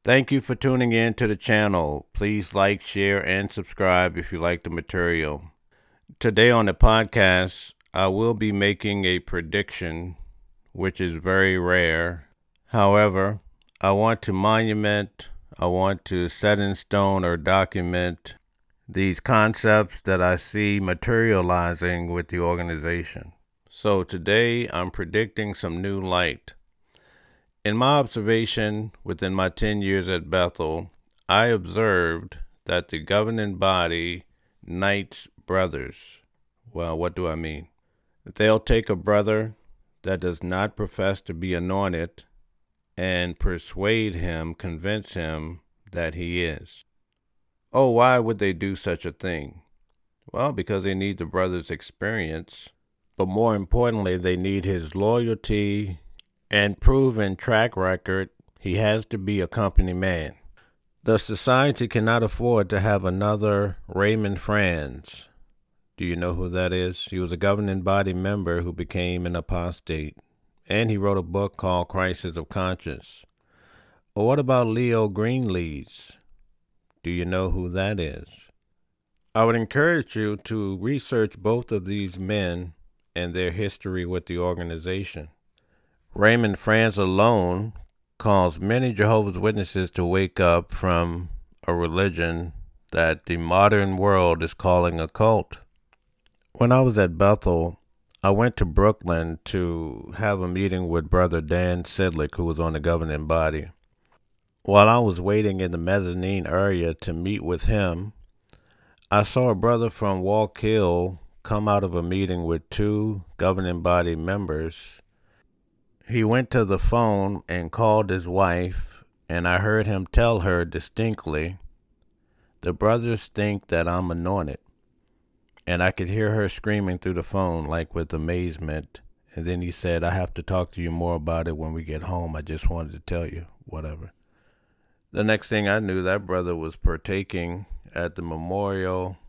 Thank you for tuning in to the channel. Please like, share, and subscribe if you like the material. Today on the podcast, I will be making a prediction, which is very rare. However, I want to set in stone or document these concepts that I see materializing with the organization. So today I'm predicting some new light. In my observation within my 10 years at Bethel, I observed that the governing body knights brothers. Well, what do I mean? They'll take a brother that does not profess to be anointed and persuade him, convince him that he is. Oh, why would they do such a thing? Well, because they need the brother's experience, but more importantly, they need his loyalty and proven track record. He has to be a company man. The society cannot afford to have another Raymond Franz. Do you know who that is? He was a governing body member who became an apostate, and he wrote a book called Crisis of Conscience. Or what about Leo Greenlees? Do you know who that is? I would encourage you to research both of these men and their history with the organization. Raymond Franz alone caused many Jehovah's Witnesses to wake up from a religion that the modern world is calling a cult. When I was at Bethel, I went to Brooklyn to have a meeting with Brother Dan Sidlick, who was on the governing body. While I was waiting in the mezzanine area to meet with him, I saw a brother from Walk Hill come out of a meeting with two governing body members. He went to the phone and called his wife, and I heard him tell her distinctly, "The brothers think that I'm anointed." And I could hear her screaming through the phone like with amazement. And then he said, "I have to talk to you more about it when we get home. I just wanted to tell you," whatever. The next thing I knew, that brother was partaking at the memorial,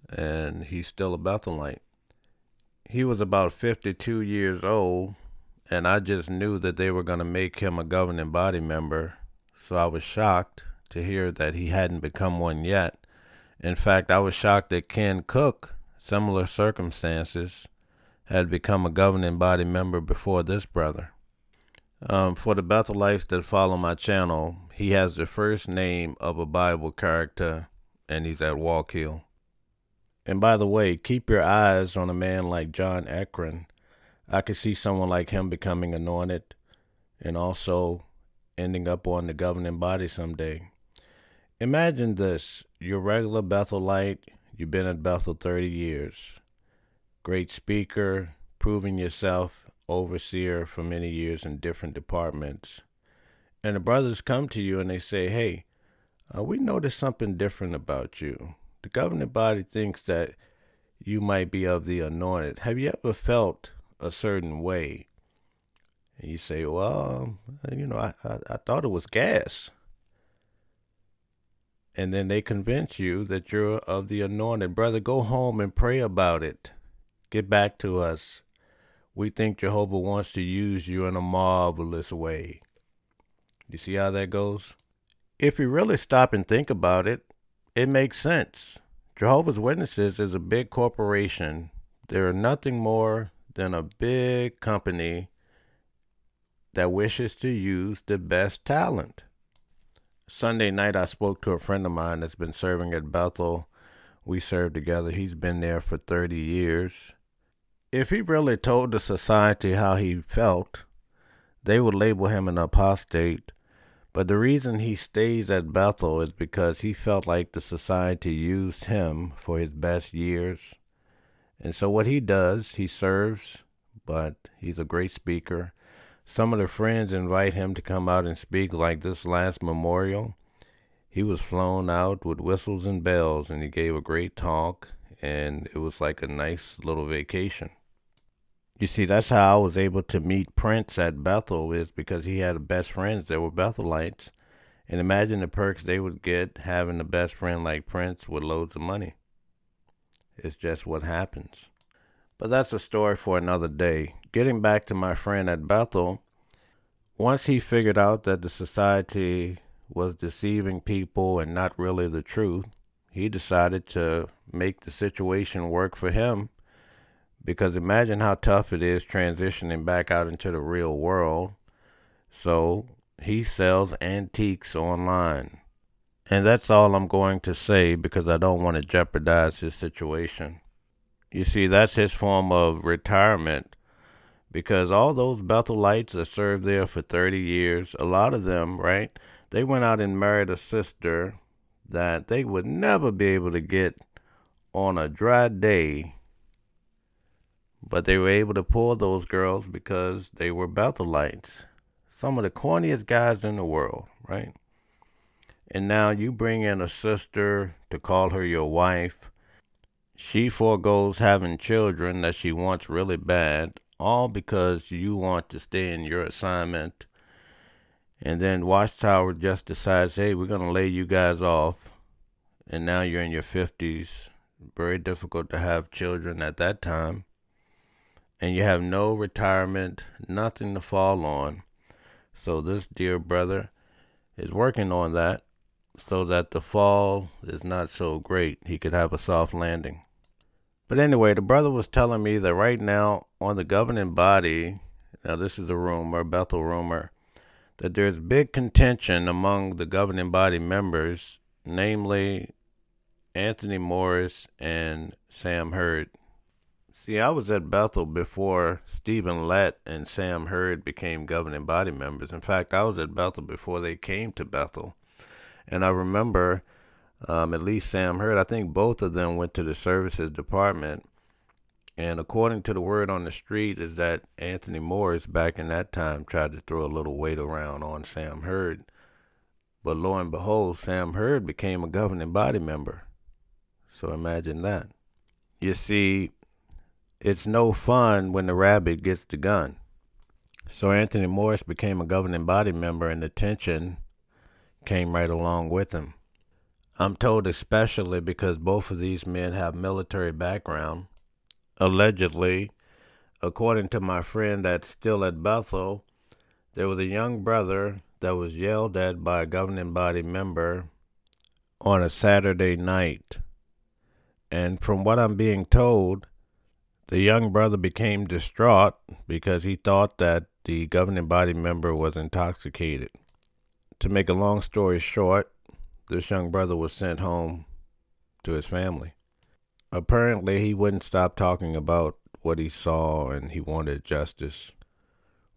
and he's still a Bethelite. He was about 52 years old, and I just knew that they were going to make him a governing body member, so I was shocked to hear that he hadn't become one yet. In fact, I was shocked that Ken Cook, similar circumstances, had become a governing body member before this brother. For the Bethelites that follow my channel, he has the first name of a Bible character, and he's at Walk Hill. And by the way, keep your eyes on a man like John Ekron. I could see someone like him becoming anointed and also ending up on the governing body someday. Imagine this. You're a regular Bethelite. You've been at Bethel 30 years. Great speaker, proving yourself, overseer for many years in different departments. And the brothers come to you and they say, "Hey, we noticed something different about you. The governing body thinks that you might be of the anointed. Have you ever felt a certain way?" And you say, "Well, I thought it was gas." And then they convince you that you're of the anointed. Brother, go home and pray about it. Get back to us. We think Jehovah wants to use you in a marvelous way. You see how that goes? If you really stop and think about it, it makes sense. Jehovah's Witnesses is a big corporation. They're nothing more than a big company that wishes to use the best talent. Sunday night, I spoke to a friend of mine that's been serving at Bethel. We served together. He's been there for 30 years. If he really told the society how he felt, they would label him an apostate. But the reason he stays at Bethel is because he felt like the society used him for his best years. And so what he does, he serves, but he's a great speaker. Some of the friends invite him to come out and speak, like this last memorial. He was flown out with whistles and bells, and he gave a great talk, and it was like a nice little vacation. You see, that's how I was able to meet Prince at Bethel, is because he had best friends that were Bethelites. And imagine the perks they would get having a best friend like Prince with loads of money. It's just what happens. But that's a story for another day. Getting back to my friend at Bethel, once he figured out that the society was deceiving people and not really the truth, he decided to make the situation work for him. Because imagine how tough it is transitioning back out into the real world. So he sells antiques online. And that's all I'm going to say because I don't want to jeopardize his situation. You see, that's his form of retirement because all those Bethelites that served there for 30 years, a lot of them, right, they went out and married a sister that they would never be able to get on a dry day, but they were able to pull those girls because they were Bethelites. Some of the corniest guys in the world, right? And now you bring in a sister to call her your wife. She forgoes having children that she wants really bad, all because you want to stay in your assignment. And then Watchtower just decides, hey, we're going to lay you guys off. And now you're in your 50s. Very difficult to have children at that time. And you have no retirement, nothing to fall on. So this dear brother is working on that so that the fall is not so great. He could have a soft landing. But anyway, the brother was telling me that right now on the governing body, now this is a rumor, Bethel rumor, that there's big contention among the governing body members, namely Anthony Morris and Sam Hurd. See, I was at Bethel before Stephen Lett and Sam Hurd became governing body members. In fact, I was at Bethel before they came to Bethel. And I remember at least Sam Hurd, I think both of them went to the services department. And according to the word on the street is that Anthony Morris back in that time tried to throw a little weight around on Sam Hurd. But lo and behold, Sam Hurd became a governing body member. So imagine that. You see, it's no fun when the rabbit gets the gun. So Anthony Morris became a governing body member and the tension came right along with him. I'm told especially because both of these men have military background. Allegedly, according to my friend that's still at Bethel, there was a young brother that was yelled at by a governing body member on a Saturday night. And from what I'm being told, the young brother became distraught because he thought that the governing body member was intoxicated. To make a long story short, this young brother was sent home to his family. Apparently, he wouldn't stop talking about what he saw and he wanted justice.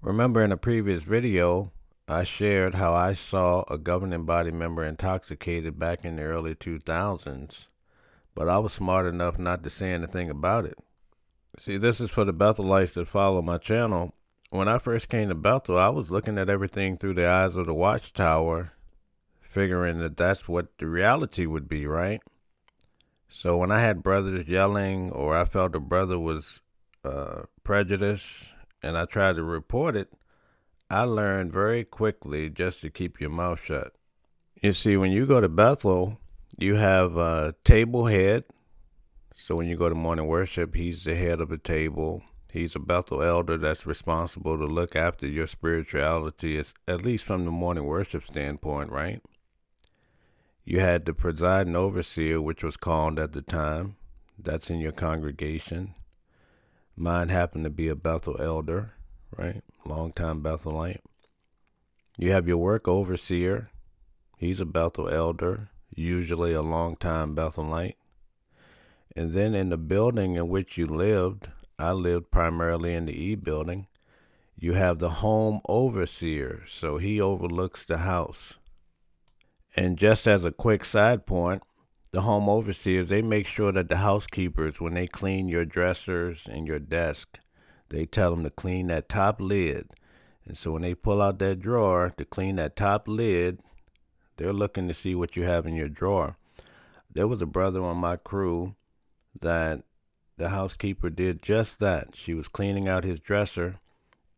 Remember in a previous video, I shared how I saw a governing body member intoxicated back in the early 2000s, but I was smart enough not to say anything about it. See, this is for the Bethelites that follow my channel. When I first came to Bethel, I was looking at everything through the eyes of the Watchtower, figuring that that's what the reality would be, right? So when I had brothers yelling or I felt a brother was prejudiced and I tried to report it, I learned very quickly just to keep your mouth shut. You see, when you go to Bethel, you have a table head. So when you go to morning worship, he's the head of the table. He's a Bethel elder that's responsible to look after your spirituality, at least from the morning worship standpoint, right? You had the presiding overseer, which was called at the time. That's in your congregation. Mine happened to be a Bethel elder, right? Longtime Bethelite. You have your work overseer. He's a Bethel elder, usually a longtime Bethelite. And then in the building in which you lived, I lived primarily in the E building, you have the home overseer. So he overlooks the house. And just as a quick side point, the home overseers, they make sure that the housekeepers, when they clean your dressers and your desk, they tell them to clean that top lid. And so when they pull out that drawer to clean that top lid, they're looking to see what you have in your drawer. There was a brother on my crew that the housekeeper did just that. She was cleaning out his dresser,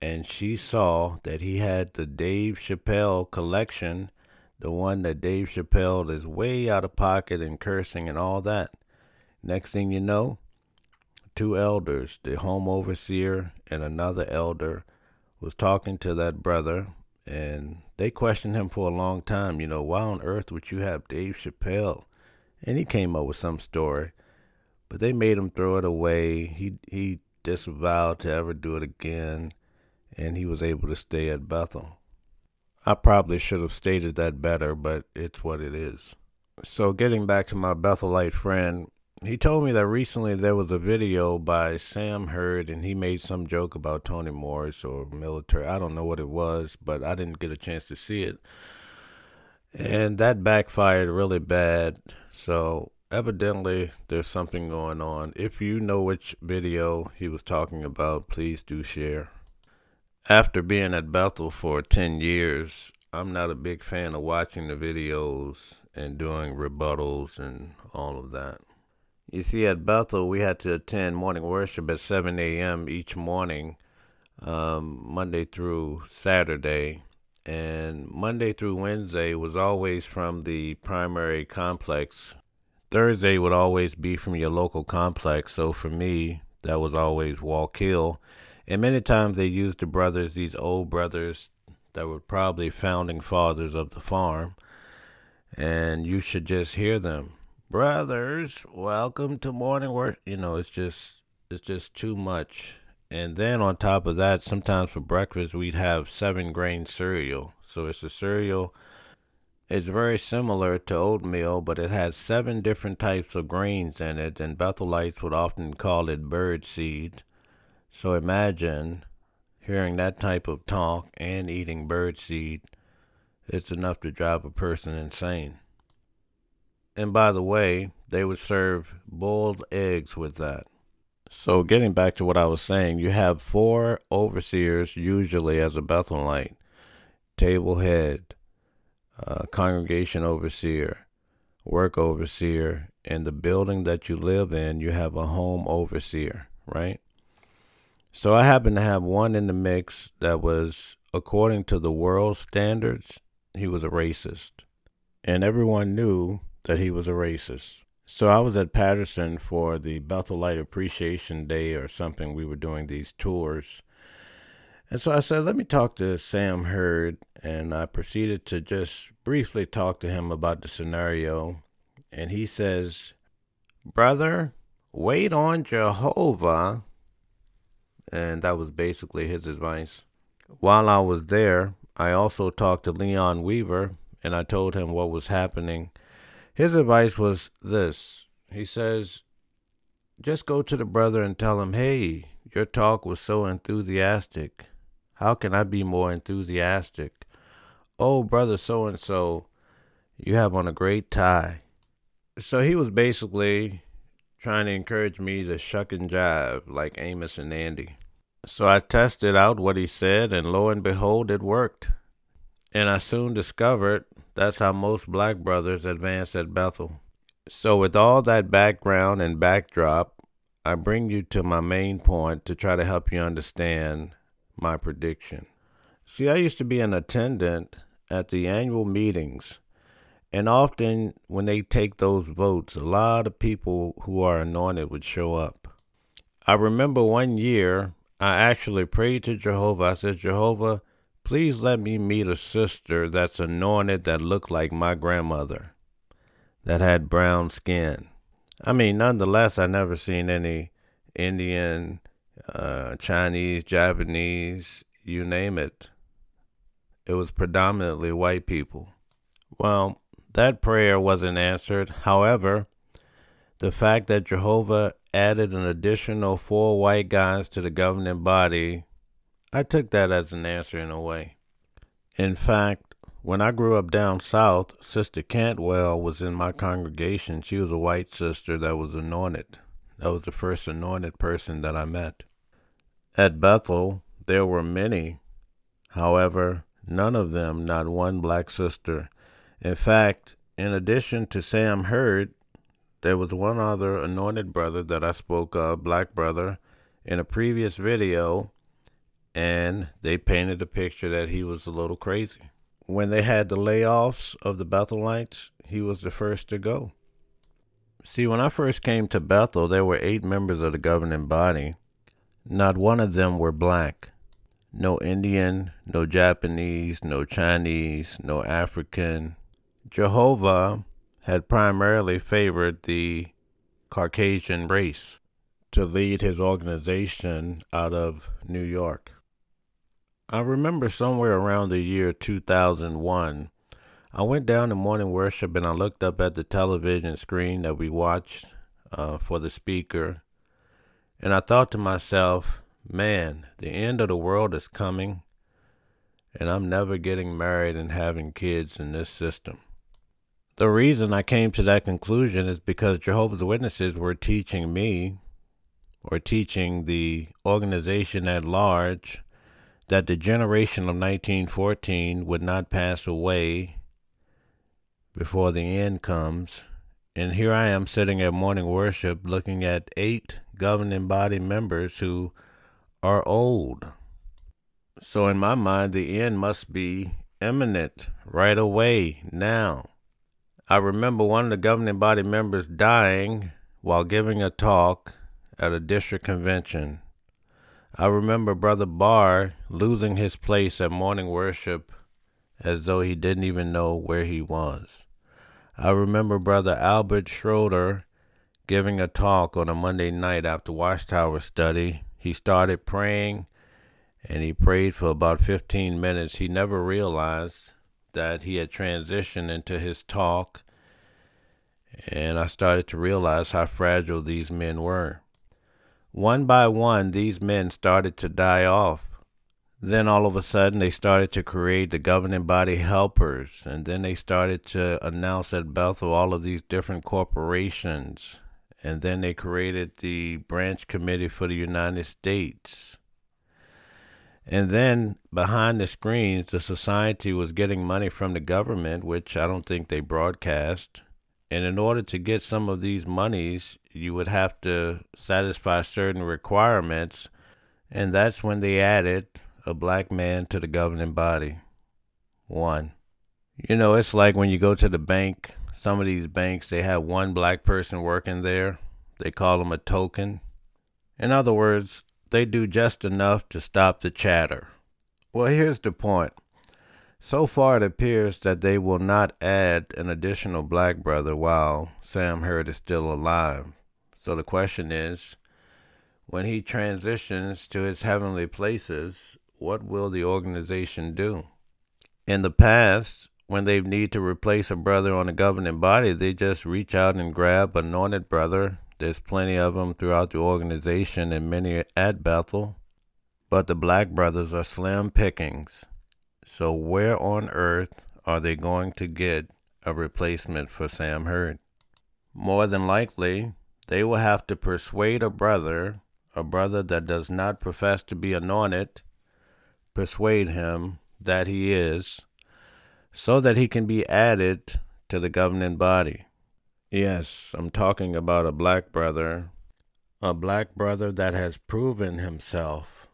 and she saw that he had the Dave Chappelle collection, the one that Dave Chappelle is way out of pocket and cursing and all that. Next thing you know, two elders, the home overseer and another elder, was talking to that brother, And they questioned him for a long time. Why on earth would you have Dave Chappelle? And he came up with some story, but they made him throw it away. He disavowed to ever do it again, and he was able to stay at Bethel. I probably should have stated that better, but it's what it is. So getting back to my Bethelite friend, he told me that recently there was a video by Sam Hurd, and he made some joke about Tony Morris or military. I don't know what it was, but I didn't get a chance to see it. And that backfired really bad. So evidently there's something going on. If you know which video he was talking about, please do share. After being at Bethel for 10 years, I'm not a big fan of watching the videos and doing rebuttals and all of that. You see, at Bethel, we had to attend morning worship at 7 a.m. each morning, Monday through Saturday. And Monday through Wednesday was always from the primary complex. Thursday would always be from your local complex. So for me, that was always Walk Hill. And many times they used the brothers, these old brothers that were probably founding fathers of the farm. And you should just hear them. Brothers, welcome to morning work. It's just too much. And then on top of that, sometimes for breakfast, we'd have 7-grain cereal. So it's a cereal. It's very similar to oatmeal, but it has 7 different types of grains in it. And Bethelites would often call it bird seed. So imagine hearing that type of talk and eating bird seed. It's enough to drive a person insane. And by the way, they would serve boiled eggs with that. So getting back to what I was saying, you have 4 overseers usually as a Bethelite: table head, congregation overseer, work overseer. In the building that you live in, you have a home overseer, right? So I happen to have one in the mix that was, according to the world standards, he was a racist. And everyone knew that he was a racist. So I was at Patterson for the Bethelite Appreciation Day or something. We were doing these tours. And so I said, let me talk to Sam Hurd. And I proceeded to just briefly talk to him about the scenario. And he says, brother, wait on Jehovah. And that was basically his advice. While I was there, I also talked to Leon Weaver, and I told him what was happening. His advice was this. He says, just go to the brother and tell him, hey, your talk was so enthusiastic. How can I be more enthusiastic? Oh, brother so-and-so, you have on a great tie. So he was basically trying to encourage me to shuck and jive like Amos and Andy. So I tested out what he said, and lo and behold, it worked. And I soon discovered that's how most black brothers advance at Bethel. So with all that background and backdrop, I bring you to my main point to try to help you understand my prediction. See, I used to be an attendant at the annual meetings, and often when they take those votes, a lot of people who are anointed would show up. I remember one year, I actually prayed to Jehovah. I said, Jehovah, please let me meet a sister that's anointed that looked like my grandmother, that had brown skin. I mean, nonetheless, I never seen any Indian, Chinese, Japanese, you name it. It was predominantly white people. Well, that prayer wasn't answered. However, the fact that Jehovah added an additional 4 white guys to the governing body, I took that as an answer in a way. In fact, when I grew up down south, Sister Cantwell was in my congregation. She was a white sister that was anointed. That was the first anointed person that I met. At Bethel, there were many. However, none of them, not one black sister. In fact, in addition to Sam Hurd, there was one other anointed brother that I spoke of, black brother, in a previous video, and they painted a picture that he was a little crazy. When they had the layoffs of the Bethelites, he was the first to go. See, when I first came to Bethel, there were 8 members of the governing body. Not one of them were black. No Indian, no Japanese, no Chinese, no African. Jehovah had primarily favored the Caucasian race to lead his organization out of New York. I remember somewhere around the year 2001, I went down to morning worship and I looked up at the television screen that we watched for the speaker. And I thought to myself, man, the end of the world is coming and I'm never getting married and having kids in this system. The reason I came to that conclusion is because Jehovah's Witnesses were teaching me, or teaching the organization at large, that the generation of 1914 would not pass away before the end comes. And here I am sitting at morning worship looking at 8 governing body members who are old. So in my mind, the end must be imminent, right away, now. I remember one of the governing body members dying while giving a talk at a district convention. I remember Brother Barr losing his place at morning worship as though he didn't even know where he was. I remember Brother Albert Schroeder giving a talk on a Monday night after Watchtower study. He started praying, and he prayed for about 15 minutes. He never realized that he had transitioned into his talk, and I started to realize how fragile these men were. One by one, these men started to die off. Then all of a sudden, they started to create the governing body helpers, and then they started to announce at Bethel all of these different corporations, and then they created the branch committee for the United States. And then behind the screens, the society was getting money from the government, which I don't think they broadcast. And in order to get some of these monies, you would have to satisfy certain requirements. And that's when they added a black man to the governing body. One. You know, it's like when you go to the bank, some of these banks, they have one black person working there. They call them a token. In other words, they do just enough to stop the chatter. Well, here's the point. So far, it appears that they will not add an additional black brother while Sam Hurd is still alive. So the question is, when he transitions to his heavenly places, what will the organization do? In the past, when they need to replace a brother on the governing body, they just reach out and grab an anointed brother. There's plenty of them throughout the organization and many at Bethel. But the black brothers are slim pickings. So where on earth are they going to get a replacement for Sam Hurd? More than likely, they will have to persuade a brother that does not profess to be anointed, persuade him that he is, so that he can be added to the governing body. Yes, I'm talking about a black brother that has proven himself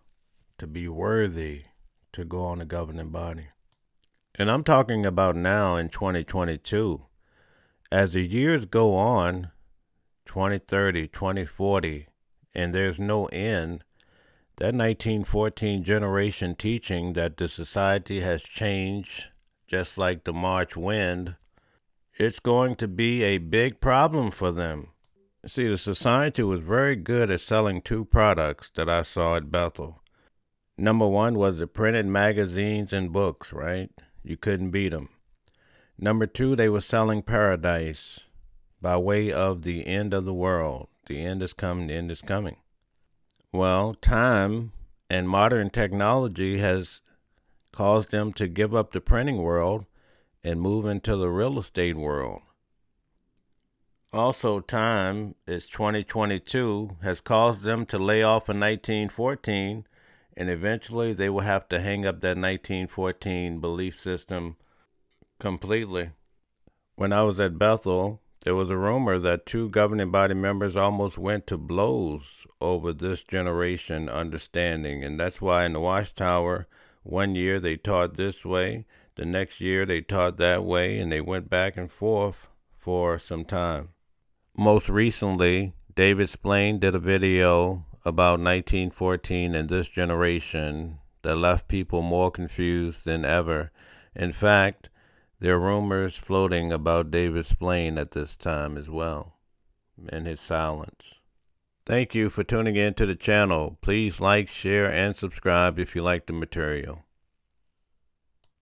to be worthy to go on the governing body. And I'm talking about now in 2022. As the years go on, 2030, 2040, and there's no end, that 1914 generation teaching that the society has changed just like the March wind, it's going to be a big problem for them. See, the society was very good at selling 2 products that I saw at Bethel. Number 1 was the printed magazines and books, right? You couldn't beat them. Number 2, they were selling paradise by way of the end of the world. The end is coming, the end is coming. Well, time and modern technology has caused them to give up the printing world and move into the real estate world. Also, time is 2022 has caused them to lay off in 1914, and eventually they will have to hang up that 1914 belief system completely. When I was at Bethel, there was a rumor that 2 governing body members almost went to blows over this generation understanding, and that's why in the Watchtower, one year they taught this way, the next year they taught that way, and they went back and forth for some time. Most recently, David Splain did a video about 1914 and this generation, that left people more confused than ever. In fact, there are rumors floating about David's spleen at this time as well, and his silence. Thank you for tuning in to the channel. Please like, share, and subscribe if you like the material.